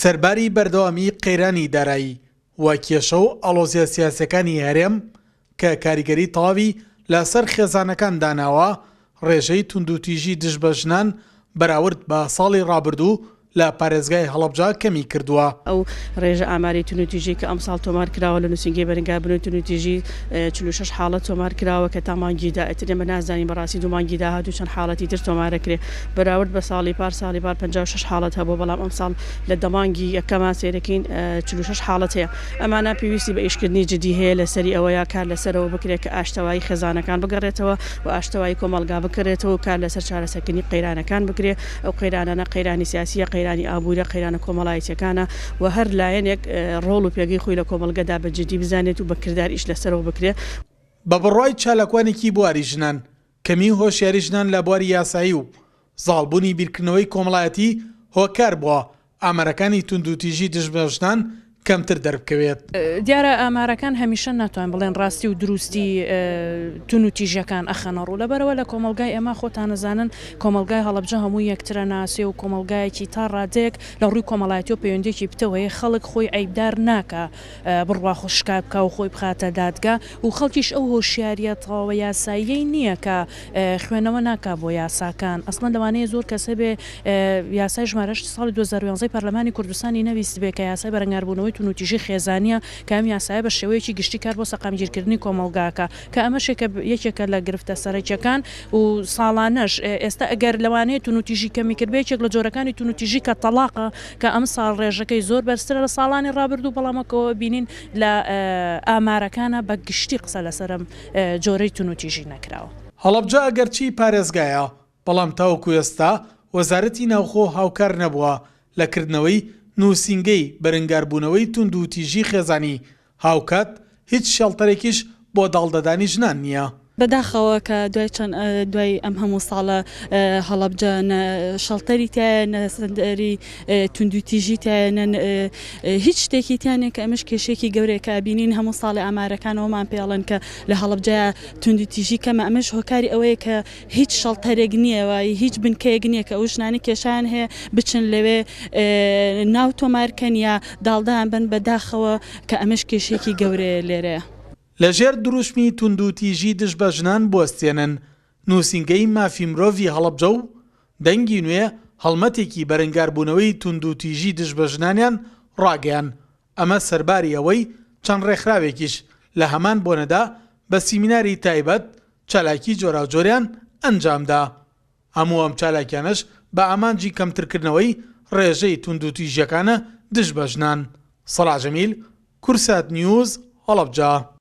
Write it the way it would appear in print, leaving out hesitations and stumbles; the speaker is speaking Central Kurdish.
سەرباری بەردەوامی قەیرانی دارایی و کێشە و ئەڵۆزیە سیاسەکانی هەرێم کە کاریگەری تەواوی لەسەر خێزانەکان داناوە ڕێژەی توندوتیژی دژبەژنان بەراورد بە ساڵی ڕابردوو لە پارێزگای هەڵەبجا کەمی کردووە. ئەو ڕێژە ئاماری تونوتیژی کە ئەم ساڵ تۆمار کراوە لە نووسنگی بەرەنگار بنەوەی تونوتیژی 46 حاڵەت تۆمار کراوە کە تا مانگیدا ئەترێمە نازانین بەڕاستی دوو مانگیدا هاتوو چەند حاڵەتی تر تۆمارەکرێ بەراورد بە ساڵی پار 56 حاڵەت هەبوو بەڵام ئەم ساڵ لە دەمانگی یەکەما سێرەکەین 46 حاڵەت هەیە. ئەمانە پێویستی بە ئیشکردنی جدی هەیە لەسەری ئەوەیە کار لەسەرەوە بکرێت کە ئاشتەوایی خێزانەکان بگەڕێتەوە و ئاشتەوایی کۆمەلگا بکرێتەوە کار لەسەر چارەسەرکردنی قەیرانەکان بکرێت. ئەو قەیرانانە قەیرانی سیاسیە قەیرانی ئابووریە قەیرانە کۆمەڵایەتیەکانە و هەر لایەنێک ڕۆڵ و پێگەی خۆی لە کۆمەلگەدا بە جدی بزانێت و بەکردار ئیش لەسەرەوە بکرێت. بە بڕای چالاکوانێکی بواری ژنان کەمی هۆشیاری ژنان لە بواری یاسایی و زاڵبوونی بیرکردنەوەی کۆمەڵایەتی هۆکار بووە ئامارەکانی توندوتیژی دژبەژنان کەمتر دەربکەوێت. دیارە ئامارەکان هەمیشە ناتوان بڵێن ڕاستی و دروستی تونوتیژەکان ئەخەنەڕوو لەبەرەوە لە کۆمەلگای ئێمە خۆتان نەزانن کۆمەلگای هەڵەبجە هەموو یەکترە ناسێ و کۆمەلگایەکی تا ڕادەیەک لە ڕووی کۆمەڵایەتی و پەیوەندێکی پتەوەیە خەڵک خۆی عیبدار ناکە بڕوا خۆشکا بکە و خۆی بخاتە دادگا و خەڵکیش ئەو هۆشیاریە تەواوە یاساییەی نییە کە خوێنەوە ناکا بۆ یاساکان. ئەسڵەن لەوانەیە زۆر کەسە بێ یاسای ژمارە ساڵی 2011 پەرلەمانی کوردستانی نەویست بێ کە یاسای بەرەنگاربوونەوەی تونوتیژی خێزانیە کە ئەم یاسایە بە شێوەیەکی گشتی کار بۆ سەقامگیرکردنی کۆمەلگاکە کە ئەمەشێکە یەکێکە لە گرفتە سەرەکیەکان و ساڵانەش ئێستا ئەگەر لەوانەیە تونوتیژی کەمی کرد بێکێک لە جۆرەکانی تونوتیژی کە تەلاقە کە ئەم ساڵ ڕێژەکەی زۆر بەرزترە لە ساڵانی ڕابردوو بەڵامەکەوە بینین لە ئامارەکانە بە گشتی قسە لەسەرم جۆرەی تونوتیژی نەکراوە. هەڵەبجە ئەگەرچی پارێزگایە بەڵام تاوەکو ئێستا وەزارەتی ناوخۆ هاوکار نەبووە لە کردنەوەی نووسنگەی بەرەنگاربوونەوەی توندوتیژی خێزانی هاوکات هیچ شێڵتەرێکیش بۆ داڵدەدانی ژنان نییە. بەداخەوە کە دوای ئەم هەموو ساڵە هەڵەبجە شەڵتەری تایە نەسەندەری توندوتیژی تایە هیچ شتێکی تیانێ کە ئەمەش کێشێکی گەورەیە کە بینین هەموو ساڵی ئامارەکانەوەمان پێڵن کە لە هەڵەبجەیە توندوتیژی کەمە ئەمەش هۆکاری ئەوەیە کە هیچ شەڵتەرێک نییەوە هیچ بنکەیەک نییە کە ئەو ژنانی کێشیان هەیە بچن لەوێ ناو تۆمارکەن یا داڵدایان بن بەداخەوە کە ئەمەش کێشێکی گەورەیە لێرەیە. لەژێر دروشمی توندوتیژی دژبەژنان بوەستێنن نووسنگەی مافی مرۆڤی هەڵەبجە و دەنگی نوێ هەڵمەتێکی بەرەنگاربوونەوەی توندوتیژی دژبەژنانیان ڕاگەیان. ئەمە سەرباری ئەوەی چەند ڕێکخراوێکیش لە هەمان بۆنەدا بە سیمیناری تایبەت چالاکی جۆراوجۆریان ئەنجامدا. هەموو ئەم چالاکیانش بە ئامانجی کەمترکردنەوەی ڕێژەی توندوتیژیەکانە دژبەژنان. سەلاح جەمیل، کورسات نیوز، هەڵەبجە.